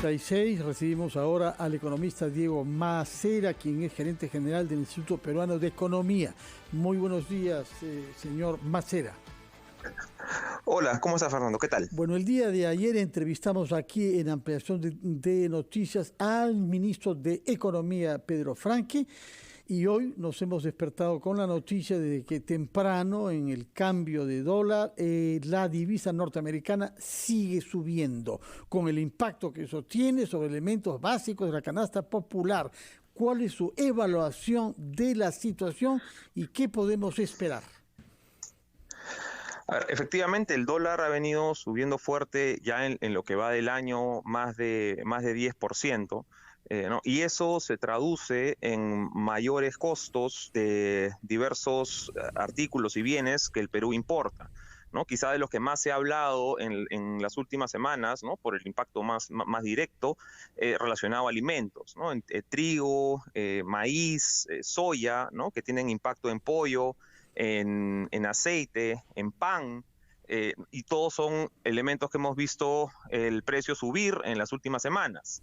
9:36. Recibimos ahora al economista Diego Macera, quien es gerente general del Instituto Peruano de Economía. Muy buenos días, señor Macera. Hola, ¿cómo está, Fernando? ¿Qué tal? Bueno, el día de ayer entrevistamos aquí en Ampliación de Noticias al ministro de Economía, Pedro Franque, y hoy nos hemos despertado con la noticia de que temprano en el cambio de dólar la divisa norteamericana sigue subiendo, con el impacto que eso tiene sobre elementos básicos de la canasta popular. ¿Cuál es su evaluación de la situación y qué podemos esperar? A ver, efectivamente, el dólar ha venido subiendo fuerte ya en lo que va del año más de 10%. ¿No? Y eso se traduce en mayores costos de diversos artículos y bienes que el Perú importa, ¿no? Quizá de los que más se ha hablado en las últimas semanas, ¿no? Por el impacto más directo relacionado a alimentos, ¿no? Trigo, maíz, soya, ¿no? Que tienen impacto en pollo, en aceite, en pan. Y todos son elementos que hemos visto el precio subir en las últimas semanas.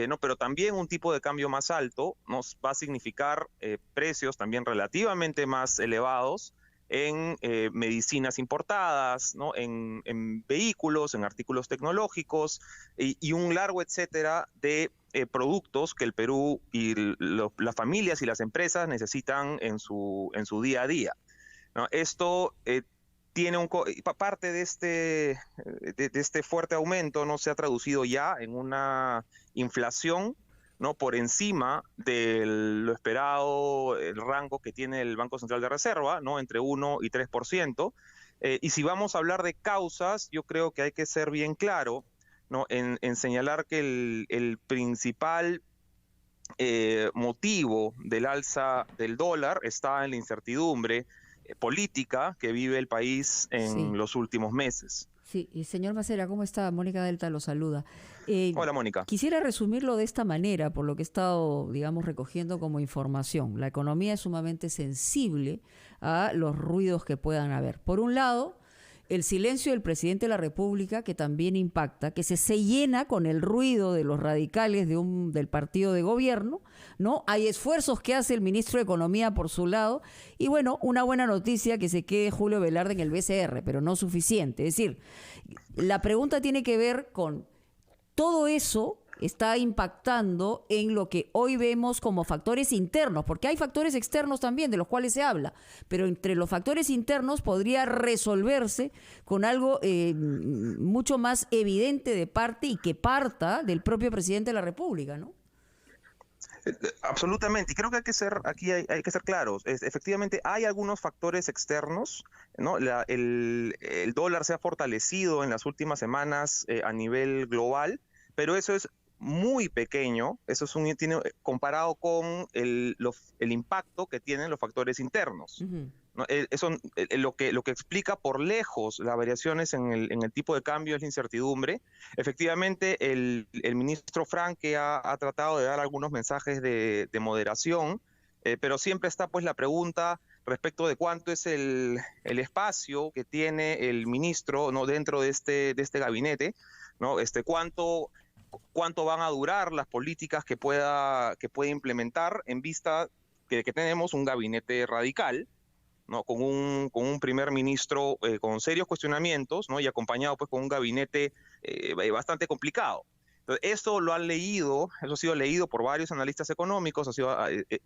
¿No? Pero también un tipo de cambio más alto nos va a significar precios también relativamente más elevados en medicinas importadas, ¿no? en vehículos, en artículos tecnológicos y un largo etcétera de productos que el Perú y las familias y las empresas necesitan en su día a día, ¿no? Esto tiene parte de este fuerte aumento no se ha traducido ya en una inflación, ¿no? Por encima de lo esperado, el rango que tiene el Banco Central de Reserva, ¿no? Entre 1 y 3%. Y si vamos a hablar de causas, yo creo que hay que ser bien claro, ¿no? en señalar que el principal motivo del alza del dólar está en la incertidumbre política que vive el país en los últimos meses. Sí, y señor Macera, ¿cómo está? Mónica Delta lo saluda. Hola, Mónica. Quisiera resumirlo de esta manera, por lo que he estado, digamos, recogiendo como información. La economía es sumamente sensible a los ruidos que puedan haber. Por un lado, el silencio del presidente de la República, que también impacta, que se llena con el ruido de los radicales del partido de gobierno, ¿no? Hay esfuerzos que hace el ministro de Economía por su lado, y bueno, una buena noticia que se quede Julio Velarde en el BCR, pero no suficiente. Es decir, la pregunta tiene que ver con todo eso. Está impactando en lo que hoy vemos como factores internos, porque hay factores externos también de los cuales se habla, pero entre los factores internos podría resolverse con algo mucho más evidente de parte y que parta del propio presidente de la República, ¿no? Absolutamente, y creo que hay que ser claros. Efectivamente, hay algunos factores externos, ¿no? El dólar se ha fortalecido en las últimas semanas a nivel global, pero eso es muy pequeño, tiene comparado con el impacto que tienen los factores internos. Uh-huh. ¿No? Lo que explica por lejos las variaciones en el tipo de cambio es la incertidumbre. Efectivamente, el ministro Franque ha tratado de dar algunos mensajes de moderación, pero siempre está pues la pregunta respecto de cuánto es el espacio que tiene el ministro, ¿no? Dentro de este gabinete, ¿no? Cuánto van a durar las políticas que puede implementar en vista que tenemos un gabinete radical, ¿no? Con un primer ministro con serios cuestionamientos, ¿no? Y acompañado pues con un gabinete bastante complicado. Entonces, eso ha sido leído por varios analistas económicos,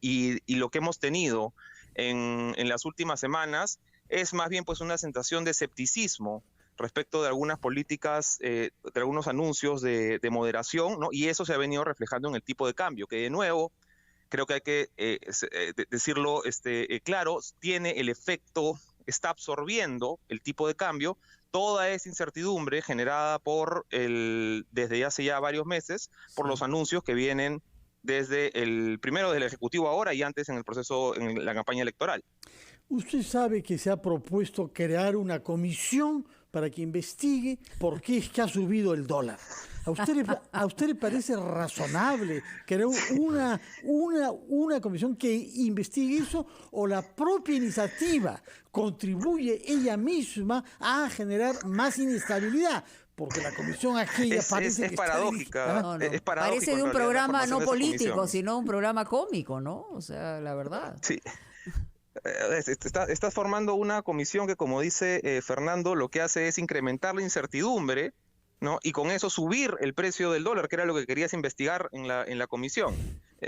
y lo que hemos tenido en las últimas semanas es más bien pues una sensación de escepticismo respecto de algunas políticas, de algunos anuncios de moderación, ¿no? Y eso se ha venido reflejando en el tipo de cambio, que de nuevo, creo que hay que decirlo claro, tiene el efecto, está absorbiendo el tipo de cambio toda esa incertidumbre generada desde hace ya varios meses, por los anuncios que vienen desde primero del Ejecutivo ahora y antes en el proceso, en la campaña electoral. Usted sabe que se ha propuesto crear una comisión para que investigue por qué es que ha subido el dólar. ¿A usted le parece razonable crear una comisión que investigue eso, o la propia iniciativa contribuye ella misma a generar más inestabilidad? Porque la comisión aquella parece es que paradójica. No, no. Es paradójico, Parece de un en realidad, la programa formación no de esa político, comisión. sino un programa cómico, ¿no? O sea, la verdad. Sí. Estás formando una comisión que, como dice Fernando, lo que hace es incrementar la incertidumbre, ¿no? Y con eso subir el precio del dólar, que era lo que querías investigar en la comisión.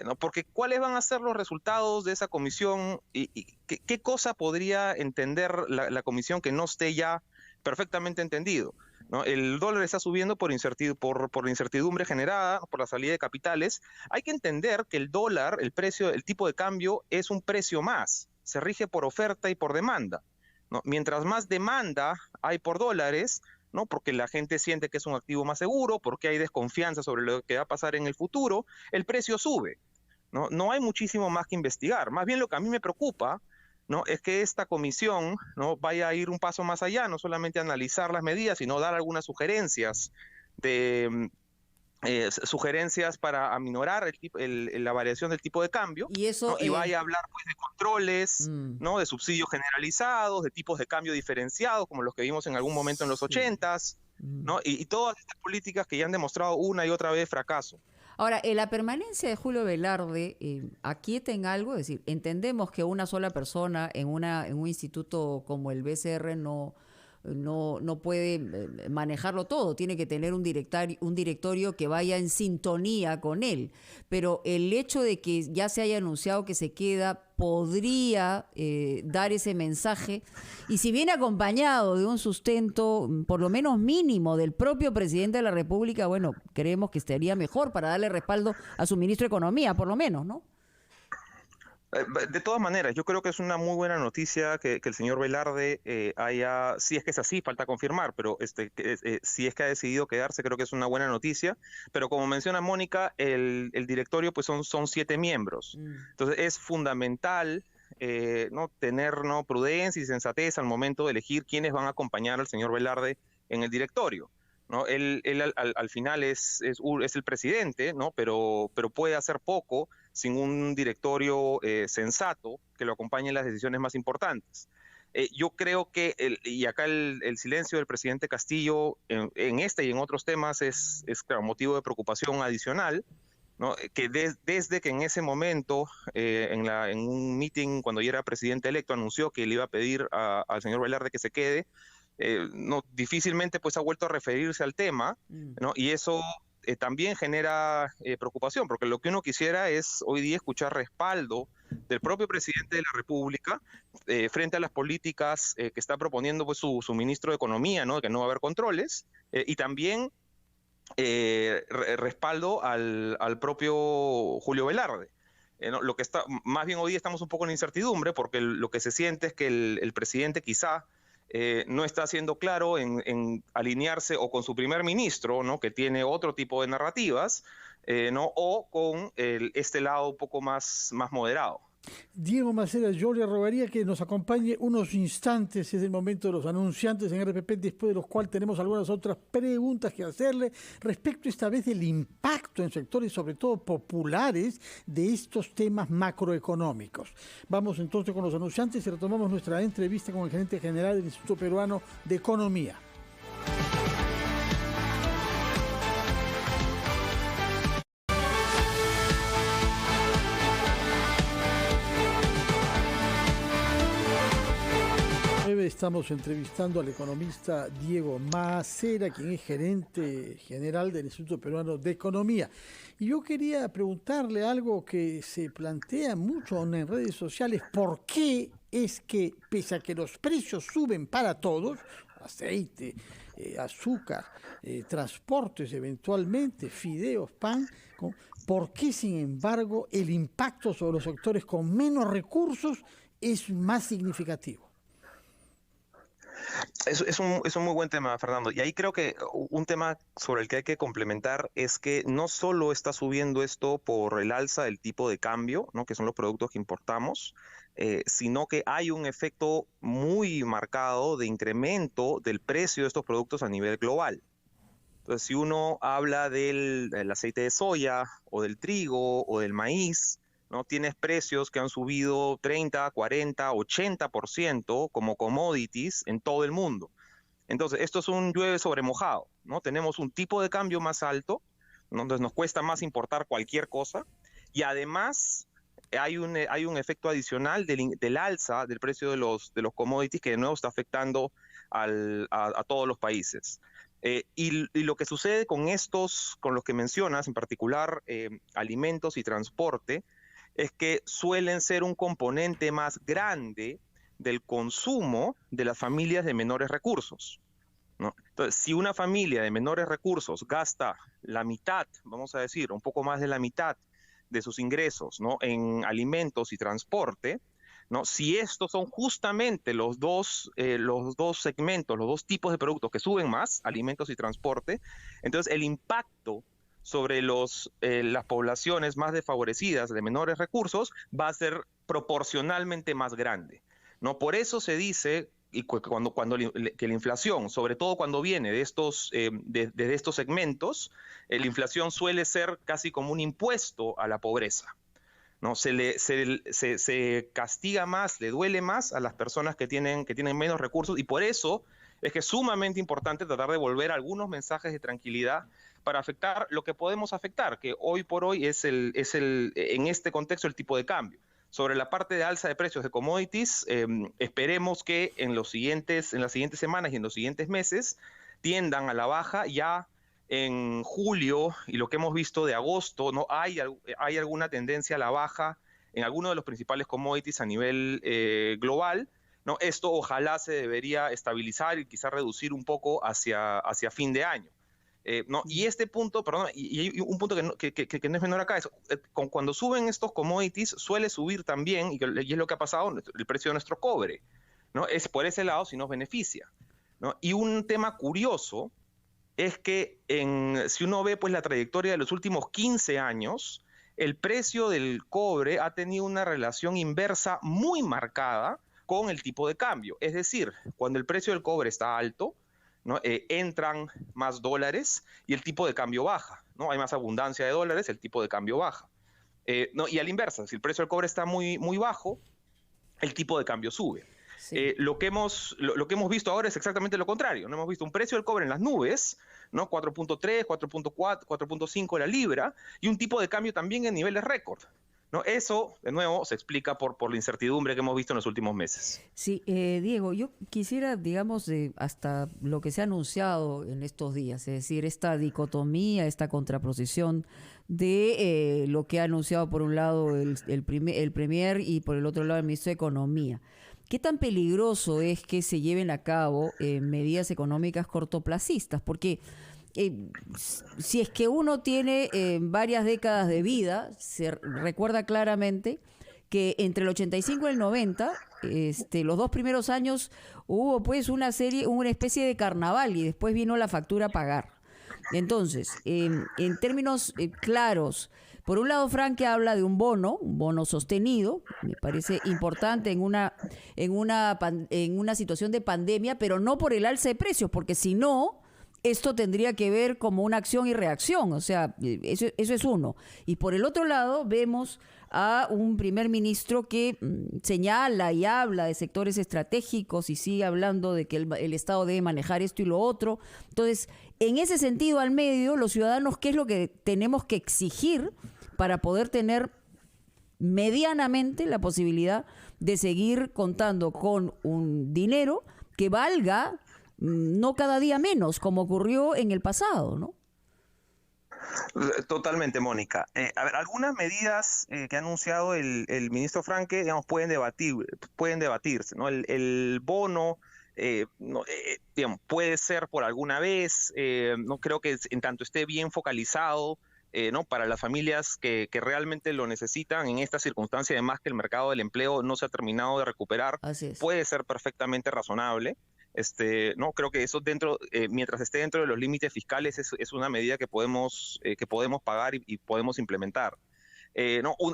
¿No? Porque ¿cuáles van a ser los resultados de esa comisión y qué cosa podría entender la comisión que no esté ya perfectamente entendido? ¿No? El dólar está subiendo por la incertidumbre generada, por la salida de capitales. Hay que entender que el dólar, el precio, el tipo de cambio es un precio más. Se rige por oferta y por demanda, ¿no? Mientras más demanda hay por dólares, ¿no? Porque la gente siente que es un activo más seguro, porque hay desconfianza sobre lo que va a pasar en el futuro, el precio sube, ¿no? No hay muchísimo más que investigar. Más bien lo que a mí me preocupa, ¿no? Es que esta comisión, ¿no? vaya a ir un paso más allá, no solamente analizar las medidas, sino dar algunas sugerencias sugerencias para aminorar la variación del tipo de cambio, Y eso, ¿no? Y vaya a hablar pues, de controles, ¿no? De subsidios generalizados, de tipos de cambio diferenciados, como los que vimos en algún momento en los sí. 80s, ¿no? Y todas estas políticas que ya han demostrado una y otra vez fracaso. Ahora, la permanencia de Julio Velarde aquieta en algo, es decir, entendemos que una sola persona en un instituto como el BCR no puede manejarlo todo, tiene que tener un directorio que vaya en sintonía con él, pero el hecho de que ya se haya anunciado que se queda podría dar ese mensaje, y si viene acompañado de un sustento por lo menos mínimo del propio presidente de la República, bueno, creemos que estaría mejor para darle respaldo a su ministro de Economía, por lo menos, ¿no? De todas maneras, yo creo que es una muy buena noticia que el señor Velarde si es que es así, falta confirmar, pero si es que ha decidido quedarse, creo que es una buena noticia. Pero como menciona Mónica, el directorio pues son 7 miembros. Entonces es fundamental ¿no? tener ¿no? prudencia y sensatez al momento de elegir quiénes van a acompañar al señor Velarde en el directorio, ¿no? Él al final es el presidente, ¿no? Pero puede hacer poco sin un directorio sensato que lo acompañe en las decisiones más importantes. Yo creo que, y acá el silencio del presidente Castillo en este y en otros temas es claro, motivo de preocupación adicional, ¿no? Que desde que en ese momento, en un meeting cuando ya era presidente electo, anunció que le iba a pedir al señor Velarde que se quede, no, difícilmente pues ha vuelto a referirse al tema, ¿no? Y eso también genera preocupación, porque lo que uno quisiera es hoy día escuchar respaldo del propio presidente de la República frente a las políticas que está proponiendo pues, su ministro de Economía, ¿no? Que no va a haber controles, y también respaldo al propio Julio Velarde. ¿No? Lo que está, más bien hoy día estamos un poco en incertidumbre, porque lo que se siente es que el presidente quizá no está siendo claro en alinearse o con su primer ministro, ¿no? Que tiene otro tipo de narrativas, ¿no? O con este lado un poco más moderado. Diego Macera, yo le rogaría que nos acompañe unos instantes, es el momento de los anunciantes en RPP, después de los cuales tenemos algunas otras preguntas que hacerle respecto esta vez del impacto en sectores, sobre todo populares, de estos temas macroeconómicos. Vamos entonces con los anunciantes y retomamos nuestra entrevista con el gerente general del Instituto Peruano de Economía. Estamos entrevistando al economista Diego Macera, quien es gerente general del Instituto Peruano de Economía. Y yo quería preguntarle algo que se plantea mucho en redes sociales. ¿Por qué es que, pese a que los precios suben para todos, aceite, azúcar, transportes eventualmente, fideos, pan, ¿por qué, sin embargo, el impacto sobre los sectores con menos recursos es más significativo? Es un muy buen tema, Fernando. Y ahí creo que un tema sobre el que hay que complementar es que no solo está subiendo esto por el alza del tipo de cambio, ¿no? Que son los productos que importamos, sino que hay un efecto muy marcado de incremento del precio de estos productos a nivel global. Entonces, si uno habla del aceite de soya o del trigo o del maíz, ¿no? Tienes precios que han subido 30, 40, 80% como commodities en todo el mundo. Entonces, esto es un llueve sobre mojado, ¿no? Tenemos un tipo de cambio más alto, ¿no? Entonces nos cuesta más importar cualquier cosa, y además hay un efecto adicional del alza del precio de los commodities que de nuevo está afectando a todos los países. Y lo que sucede con los que mencionas, en particular alimentos y transporte, es que suelen ser un componente más grande del consumo de las familias de menores recursos, ¿no? Entonces, si una familia de menores recursos gasta la mitad, vamos a decir, un poco más de la mitad de sus ingresos, ¿no?, en alimentos y transporte, ¿no? Si estos son justamente los dos segmentos, los dos tipos de productos que suben más, alimentos y transporte, entonces el impacto sobre las poblaciones más desfavorecidas de menores recursos va a ser proporcionalmente más grande, ¿no? Por eso se dice que la inflación, sobre todo cuando viene de estos segmentos, la inflación suele ser casi como un impuesto a la pobreza, ¿no? Se castiga más, le duele más a las personas que tienen menos recursos, y por eso es que es sumamente importante tratar de volver algunos mensajes de tranquilidad para afectar lo que podemos afectar, que hoy por hoy es en este contexto el tipo de cambio. Sobre la parte de alza de precios de commodities, esperemos que en las siguientes semanas y en los siguientes meses tiendan a la baja. Ya en julio y lo que hemos visto de agosto, ¿no?, hay alguna tendencia a la baja en algunos de los principales commodities a nivel global, ¿no? Esto ojalá se debería estabilizar y quizá reducir un poco hacia fin de año. ¿No? Y este punto, perdón, y un punto que no es menor acá, es cuando suben estos commodities suele subir también, y es lo que ha pasado, el precio de nuestro cobre, ¿no? Es por ese lado si nos beneficia, ¿no? Y un tema curioso es que si uno ve pues la trayectoria de los últimos 15 años, el precio del cobre ha tenido una relación inversa muy marcada con el tipo de cambio. Es decir, cuando el precio del cobre está alto, ¿no?, entran más dólares y el tipo de cambio baja, ¿no? Hay más abundancia de dólares, el tipo de cambio baja. ¿No? Y a la inversa, si el precio del cobre está muy, muy bajo, el tipo de cambio sube. Sí. Lo que hemos visto ahora es exactamente lo contrario, ¿no? Hemos visto un precio del cobre en las nubes, ¿no? 4.3, 4.4, 4.5 la libra, y un tipo de cambio también en niveles récord, ¿no? Eso, de nuevo, se explica por la incertidumbre que hemos visto en los últimos meses. Sí, Diego, yo quisiera, digamos, hasta lo que se ha anunciado en estos días, es decir, esta dicotomía, esta contraposición de lo que ha anunciado por un lado el Premier y por el otro lado el Ministro de Economía. ¿Qué tan peligroso es que se lleven a cabo medidas económicas cortoplacistas? Porque si es que uno tiene varias décadas de vida, se recuerda claramente que entre el 85 y el 90, los 2 primeros años hubo pues una especie de carnaval y después vino la factura a pagar. Entonces, en términos claros, por un lado, Frank habla de un bono sostenido, me parece importante en una situación de pandemia, pero no por el alza de precios, porque si no, esto tendría que ver como una acción y reacción, o sea, eso es uno. Y por el otro lado, vemos a un primer ministro que señala y habla de sectores estratégicos y sigue hablando de que el Estado debe manejar esto y lo otro. Entonces, en ese sentido, al medio, los ciudadanos, ¿qué es lo que tenemos que exigir para poder tener medianamente la posibilidad de seguir contando con un dinero que valga no cada día menos, como ocurrió en el pasado, ¿no? Totalmente, Mónica. A ver, algunas medidas que ha anunciado el ministro Franke, digamos, pueden debatirse, ¿no? El bono, digamos, puede ser por alguna vez, no creo que en tanto esté bien focalizado, ¿no?, para las familias que realmente lo necesitan en esta circunstancia, además que el mercado del empleo no se ha terminado de recuperar, puede ser perfectamente razonable. No creo que eso mientras esté dentro de los límites fiscales es una medida que podemos pagar y podemos implementar.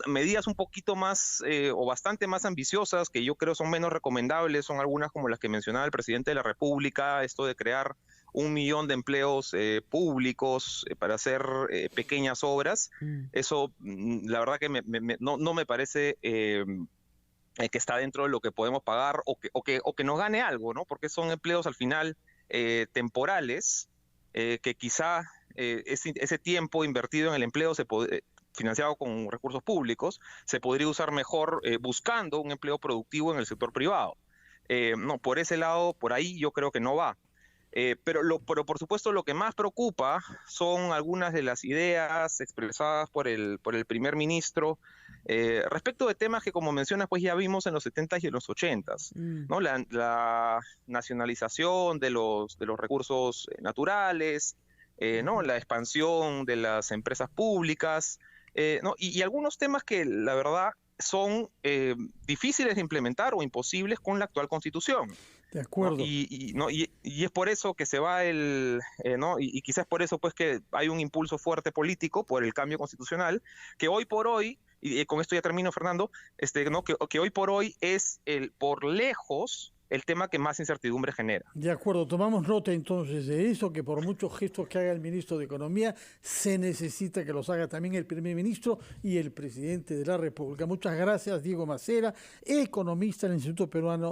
Medidas un poquito más o bastante más ambiciosas que yo creo son menos recomendables son algunas como las que mencionaba el presidente de la República, esto de crear 1 millón de empleos públicos para hacer pequeñas obras. Eso la verdad que no me parece que está dentro de lo que podemos pagar o que nos gane algo, ¿no? Porque son empleos al final temporales, que quizá ese tiempo invertido en el empleo financiado con recursos públicos, se podría usar mejor buscando un empleo productivo en el sector privado. No, por ese lado, por ahí yo creo que no va. Pero por supuesto lo que más preocupa son algunas de las ideas expresadas por el primer ministro respecto de temas que, como mencionas, pues ya vimos en los 70s y en los 80s, ¿no? La nacionalización de los recursos naturales, ¿no? La expansión de las empresas públicas, ¿no? Y algunos temas que la verdad son difíciles de implementar o imposibles con la actual Constitución. De acuerdo. ¿No? Y es por eso que se va ¿no? Y quizás por eso pues que hay un impulso fuerte político por el cambio constitucional, que hoy por hoy, y con esto ya termino, Fernando, ¿no? que hoy por hoy es por lejos el tema que más incertidumbre genera. De acuerdo, tomamos nota entonces de eso, que por muchos gestos que haga el ministro de Economía, se necesita que los haga también el primer ministro y el presidente de la República. Muchas gracias, Diego Macera, economista del Instituto Peruano